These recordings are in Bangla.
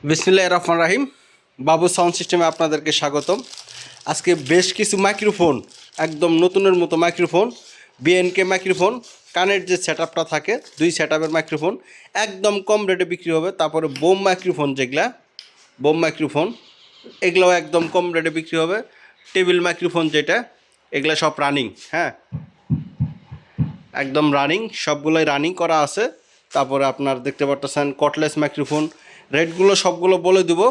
বিসমিল্লাহির রহমানির রহিম। বাবু সাউন্ড সিস্টেমে আপনাদেরকে স্বাগতম। আজকে বেশ কিছু মাইক্রোফোন, একদম নতুনের মতো মাইক্রোফোন, বিএনকে মাইক্রোফোন, কানের যে সেটআপটা থাকে দুই সেটআপের মাইক্রোফোন একদম কম রেটে বিক্রি হবে। তারপরে বোম মাইক্রোফোন, যেগুলা বোম মাইক্রোফোন, এগুলোও একদম কম রেটে বিক্রি হবে। টেবিল মাইক্রোফোন যেটা, এগুলা সব রানিং, হ্যাঁ একদম রানিং, সবগুলোই রানিং করা আছে। তারপরে আপনার দেখতে পাচ্ছেন কটলেস মাইক্রোফোন, রেটগুলো সবগুলো বলে দেব,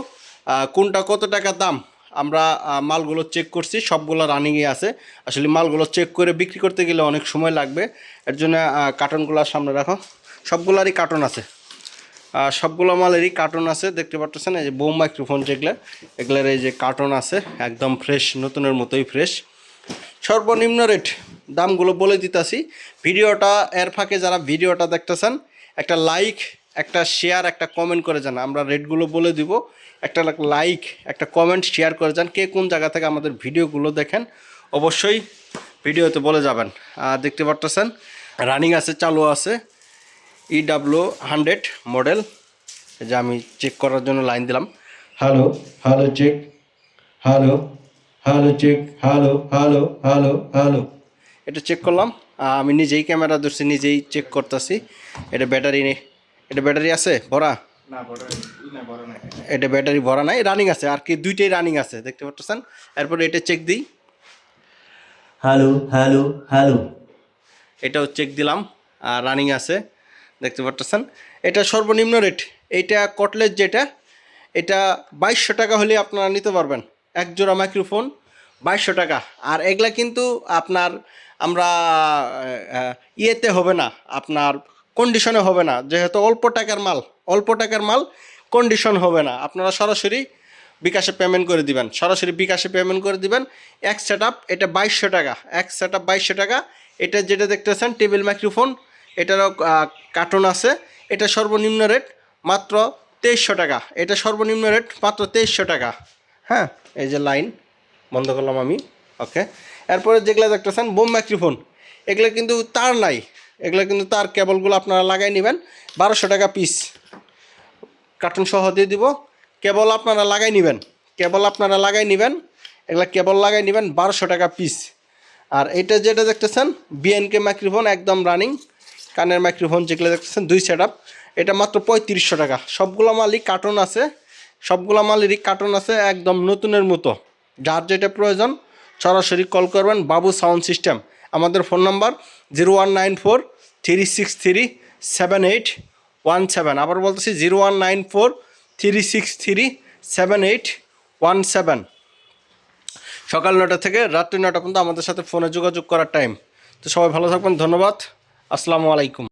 কোনটা কত টাকা দাম। আমরা মালগুলো চেক করছি, সবগুলো রানিংয়ে আছে। আসলে মালগুলো চেক করে বিক্রি করতে গেলে অনেক সময় লাগবে, এর জন্য কার্টনগুলো সামনে রাখো। সবগুলোরই কার্টন আছে, সবগুলো মালেরই কার্টন আছে। দেখতে পাচ্ছেন এই যে বোম মাইক্রোফোন যেগুলো, এগুলোর এই যে কার্টন আছে, একদম ফ্রেশ, নতুনের মতোই ফ্রেশ। সর্বনিম্ন রেট দামগুলো বলে দিতেছি। ভিডিওটা এর ফাঁকে যারা ভিডিওটা দেখতেছেন, একটা লাইক, একটা শেয়ার, একটা কমেন্ট করে যান। আমরা রেটগুলো বলে দিব, একটা লাইক, একটা কমেন্ট, শেয়ার করে যান। কে কোন জায়গা থেকে আমাদের ভিডিওগুলো দেখেন অবশ্যই ভিডিওতে বলে যাবেন। দেখতে পাচ্ছেন রানিং আছে, চালু আছে, EW100 মডেল। এই যে আমি চেক করার জন্য লাইন দিলাম। Hello hello check, hello hello check, hello hello hello hello. এটা চেক করলাম, আমি নিজেই ক্যামেরা ধরছি, নিজেই চেক করতেছি। এটা ব্যাটারি নেই, এটা ব্যাটারি আছে ভরা, এটা ব্যাটারি ভরা নাই, রানিং আছে। আর কি দুইটাই রানিং আছে, দেখতে পাচ্ছেন। এরপরে এটা চেক দিই, হ্যালো হ্যালো হ্যালো। এটাও চেক দিলাম, আর রানিং আছে, দেখতে পাচ্ছেন। এটা সর্বনিম্ন রেট। এইটা কটলেস যেটা, এটা 2200 টাকা হলে আপনারা নিতে পারবেন। এক জোড়া মাইক্রোফোন 2200 টাকা। আর এগুলা কিন্তু আপনার আমরা ইয়েতে হবে না, আপনার কন্ডিশনে হবে না, যেহেতু অল্প টাকার মাল, অল্প টাকার মাল কন্ডিশন হবে না। আপনারা সরাসরি বিকাশে পেমেন্ট করে দিবেন, সরাসরি বিকাশে পেমেন্ট করে দিবেন। এক সেট আপ এটা 2200 টাকা, এক সেট আপ 2200 টাকা। এটা যেটা দেখতেছেন টেবিল মাইক্রোফোন, এটারও কার্টন আছে। এটা সর্বনিম্ন রেট মাত্র 2300 টাকা। এটা সর্বনিম্ন রেট মাত্র 2300 টাকা। হ্যাঁ, এই যে লাইন বন্ধ করলাম আমি, ওকে। এরপরে যেগুলো দেখতেছেন বোম মাইক্রোফোন, এগুলো কিন্তু তার নাই, এগুলো কিন্তু তার কেবলগুলো আপনারা লাগাই নেবেন। 1200 টাকা পিস, কার্টুন সহ দিয়ে দিব। কেবল আপনারা লাগাই নেবেন, কেবল আপনারা লাগাই নেবেন, এগুলা কেবল লাগাই নেবেন, 1200 টাকা পিস। আর এটা যেটা দেখতেছেন বিএনকে মাইক্রোফোন, একদম রানিং কানের মাইক্রোফোন যেগুলো দেখতেছেন দুই সেট আপ, এটা মাত্র 3500 টাকা। সবগুলো মালই কার্টন আছে, সবগুলো মালেরই কার্টন আছে, একদম নতুনের মতো। যার যেটা প্রয়োজন সরাসরি কল করবেন বাবু সাউন্ড সিস্টেম। আমাদের ফোন নাম্বার 0194-363-7817। আবার বলতেছি 0194-363-7817। সকাল 9টা থেকে রাত্রি 9টা পর্যন্ত আমাদের সাথে ফোনে যোগাযোগ করার টাইম। তো সবাই ভালো থাকবেন, ধন্যবাদ, আসসালামু আলাইকুম।